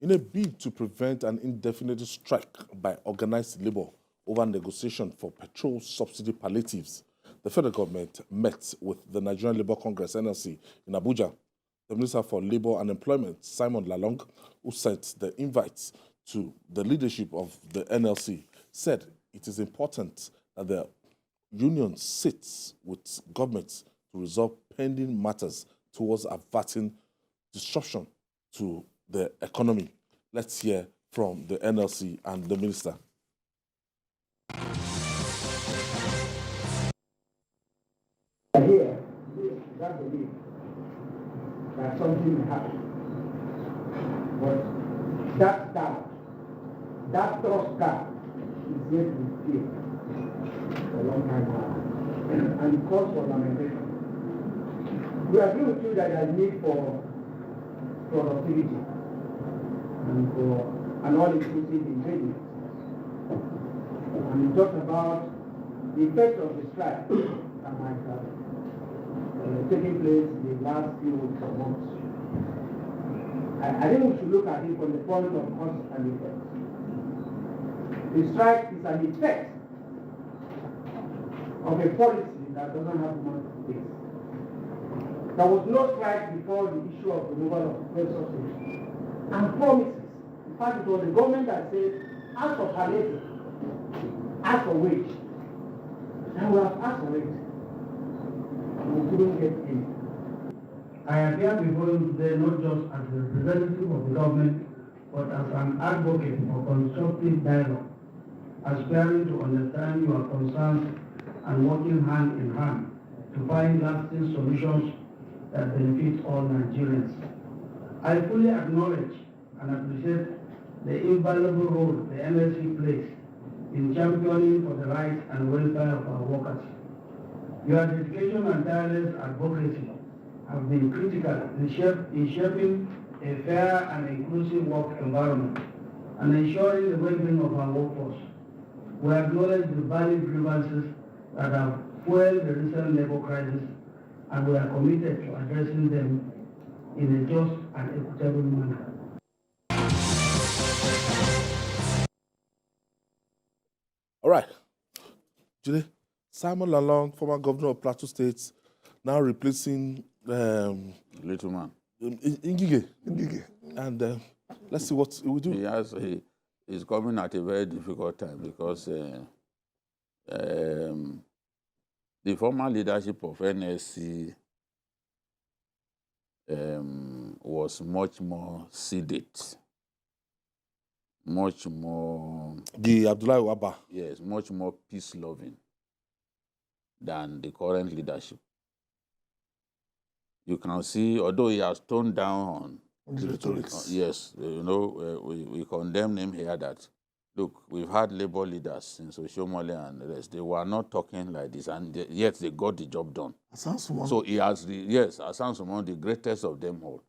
In a bid to prevent an indefinite strike by organized labor over negotiation for petrol subsidy palliatives, the federal government met with the Nigerian Labour Congress, NLC, in Abuja. The Minister for Labour and Employment, Simon Lalong, who sent the invites to the leadership of the NLC, said it is important that the union sits with governments to resolve pending matters towards averting disruption to the economy. Let's hear from the NLC and the minister. Here, that belief that something will happen, but that doubt, that trust gap is yet to be filled for a long time now, and it calls for lamentation. We agree with you that there is need for productivity and for an all-inclusive engagement. And we talked about the effect of the strike that might have taking place in the last few weeks or months. I think we should look at it from the point of cause and effect. The strike is an effect of a policy that doesn't have much base. There was no strike before the issue of removal of fuel subsidy and promises. In fact, it was the government that said, ask for palliative, ask for wage. And we have asked for it. We couldn't get any. I appear before you today not just as a representative of the government, but as an advocate for constructive dialogue, aspiring to understand your concerns and working hand in hand to find lasting solutions that benefit all Nigerians. I fully acknowledge and appreciate the invaluable role the NLC plays in championing for the rights and welfare of our workers. Your dedication and tireless advocacy have been critical in shaping a fair and inclusive work environment and ensuring the well-being of our workforce. We acknowledge the valid grievances that have fueled the recent labor crisis, and we are committed to addressing them in a just and equitable manner. All right. Jide, Simon Lalong, former governor of Plateau State, now replacing Little man. Ngige. And let's see what he will do. He's coming at a very difficult time because the former leadership of NLC was much more sedate, much more... The Abdullahi Waba. Yes, much more peace-loving than the current leadership. You can see, although he has toned down on the rhetoric. Yes, you know, we condemn him here that, look, we've had labor leaders in Soshomole and the rest. They were not talking like this, and yet they got the job done. So he has, Hassan Sumon, the greatest of them all.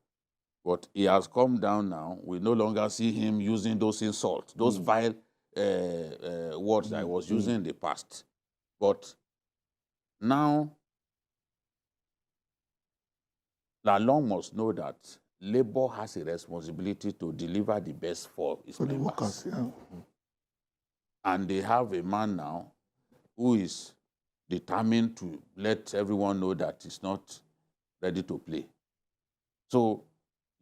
But he has come down now. We no longer see him using those insults, those vile words that I was using in the past. But now, Lalong must know that Labour has a responsibility to deliver the best for its members. The workers, yeah. And they have a man now who is determined to let everyone know that he's not ready to play. So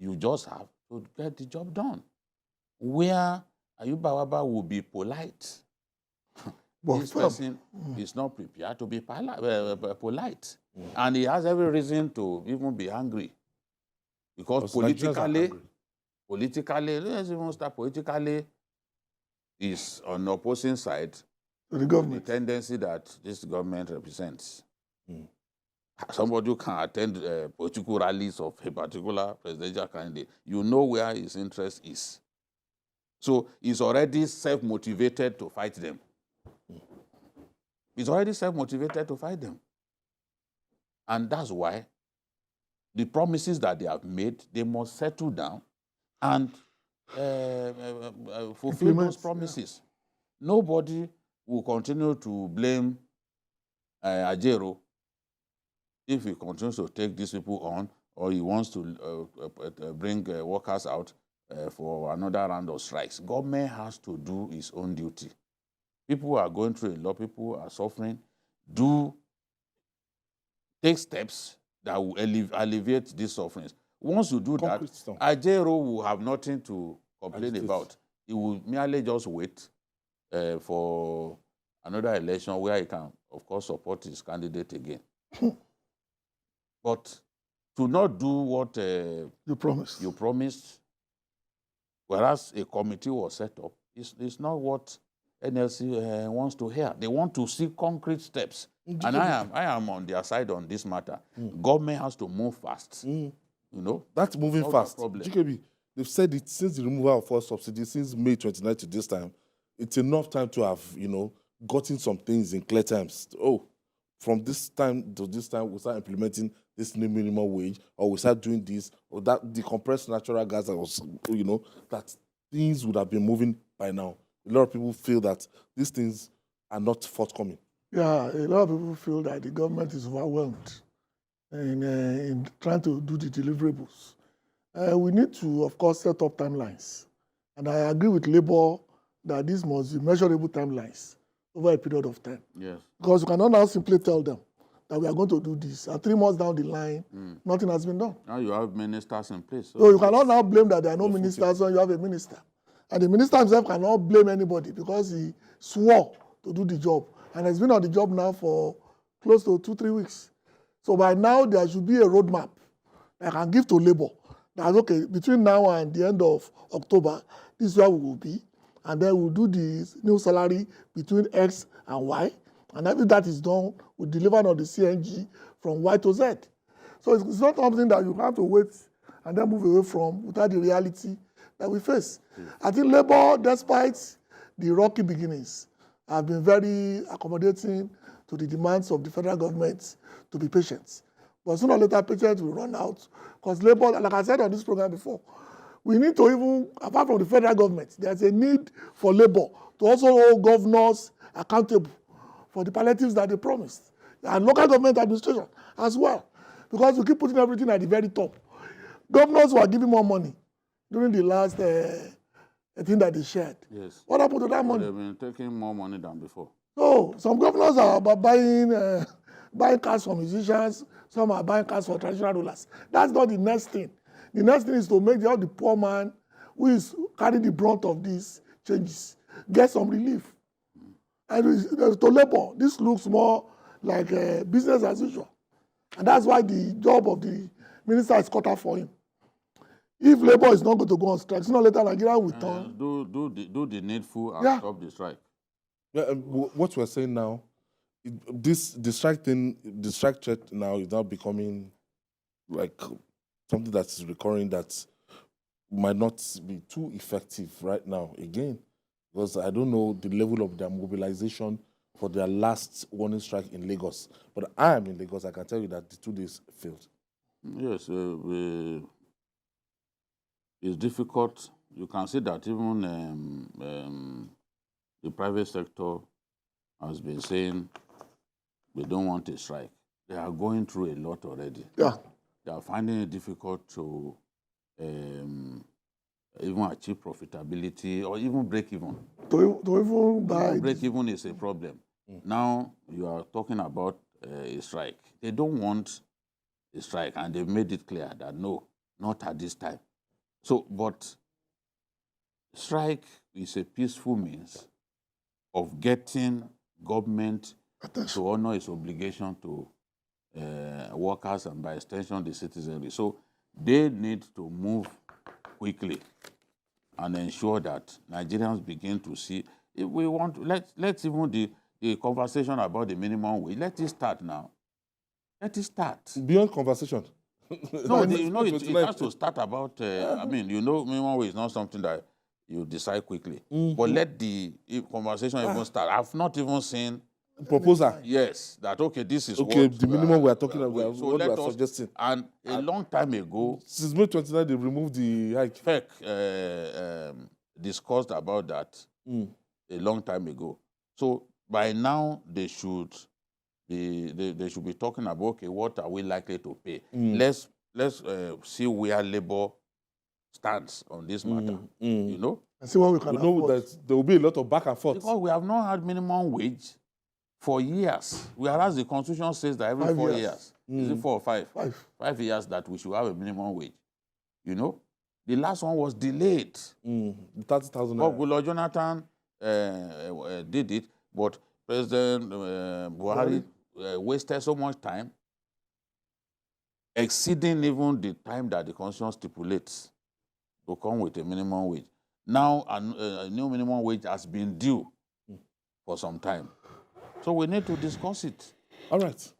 you just have to get the job done. Where Ayuba Waba will be polite, this person is not prepared to be polite. And he has every reason to even be angry. Because politically, let's even start politically, is on the opposing side the government. The tendency that this government represents. Somebody who can attend political rallies of a particular presidential candidate, you know where his interest is. So he's already self-motivated to fight them. He's already self-motivated to fight them. And that's why the promises that they have made, they must settle down and fulfill those promises. Yeah. Nobody will continue to blame Ajero if he continues to take these people on, or he wants to bring workers out for another round of strikes. Government has to do its own duty. People are going through a lot. People are suffering. Take steps that will alleviate these sufferings. Once you do Concrete that, stuff. Ajero will have nothing to complain Agitate. about. He will merely just wait for another election where he can, of course, support his candidate again. But to not do what You promised. you promised, whereas a committee was set up, it's not what NLC wants to hear. They want to see concrete steps. And I am on their side on this matter. Government has to move fast. You know, That's moving solve the fast. problem. GKB, they've said it since the removal of fuel subsidy, since May 29 to this time, it's enough time to have, gotten some things in clear terms. Oh, from this time to this time, we start implementing this new minimum wage, or we start doing this, or that, the compressed natural gas that was, that things would have been moving by now. A lot of people feel that these things are not forthcoming. Yeah, a lot of people feel that the government is overwhelmed in trying to do the deliverables. We need to, of course, set up timelines. And I agree with Labour that this must be measurable timelines over a period of time. Yes. Because you cannot now simply tell them that we are going to do this. And 3 months down the line, nothing has been done. Now you have ministers in place. So you cannot now blame that there are no ministers when you have a minister. And the minister himself cannot blame anybody because he swore to do the job. And has been on the job now for close to 2-3 weeks. So by now, there should be a roadmap that I can give to Labour. That's okay, between now and the end of October, this is where we will be. And then we'll do the new salary between X and Y. And after that is done, we'll deliver on the CNG from Y to Z. So it's not something that you have to wait and then move away from without the reality that we face. I think Labour, despite the rocky beginnings, have been very accommodating to the demands of the federal government to be patient. But sooner or later, patience will run out. Because Labour, like I said on this program before, we need to even, apart from the federal government, there's a need for Labour to also hold governors accountable for the palliatives that they promised. And local government administration as well. Because we keep putting everything at the very top. Governors were giving more money during the last thing that they shared. Yes. What happened to that money? They've been taking more money than before. So some governors are buying cars for musicians, some are buying cars for traditional rulers. That's not the next thing. The next thing is to make the poor man who is carrying the brunt of these changes get some relief. And to Labour, this looks more like business as usual. And that's why the job of the minister is cut out for him. If Labour is not going to go on strike, sooner or later Nigeria will turn. Do the needful and stop the strike. Yeah, what we're saying now, the strike threat now is now becoming like something that is recurring that might not be too effective right now again, because I don't know the level of their mobilization for their last warning strike in Lagos. But I am in Lagos. I can tell you that the 2 days failed. Yes, it's difficult. You can see that even the private sector has been saying they don't want a strike. They are going through a lot already. Yeah. They are finding it difficult to even achieve profitability or even break even. To even buy. Break even is a problem. Now you are talking about a strike. They don't want a strike, and they've made it clear that no, not at this time. So, but strike is a peaceful means of getting government to honor its obligation to workers and by extension the citizenry. So they need to move quickly and ensure that Nigerians begin to see. If we want, let's even the conversation about the minimum wage, let it start now. Let it start. Beyond conversation. No, it has to start about, minimum wage is not something that you decide quickly. But let the conversation even start. I've not even seen proposal. Yes, that okay, this is okay. What the minimum we are talking about. So what we are us, suggesting. And a long time ago, since May 29, they removed the hike. FEC discussed about that a long time ago. So by now they should be talking about okay, what are we likely to pay? Let's see where Labour stance on this matter, you know? And see what we can We know afford. that there will be a lot of back and forth. Because we have not had minimum wage for years, whereas the Constitution says that every 5 4 years. years, is it 4 or 5? 5. 5 years that we should have a minimum wage, you know? The last one was delayed. The 30,000 But naira. Goodluck Jonathan did it, but President Buhari wasted so much time, exceeding even the time that the Constitution stipulates to come with a minimum wage. Now, a new minimum wage has been due for some time. So we need to discuss it. All right.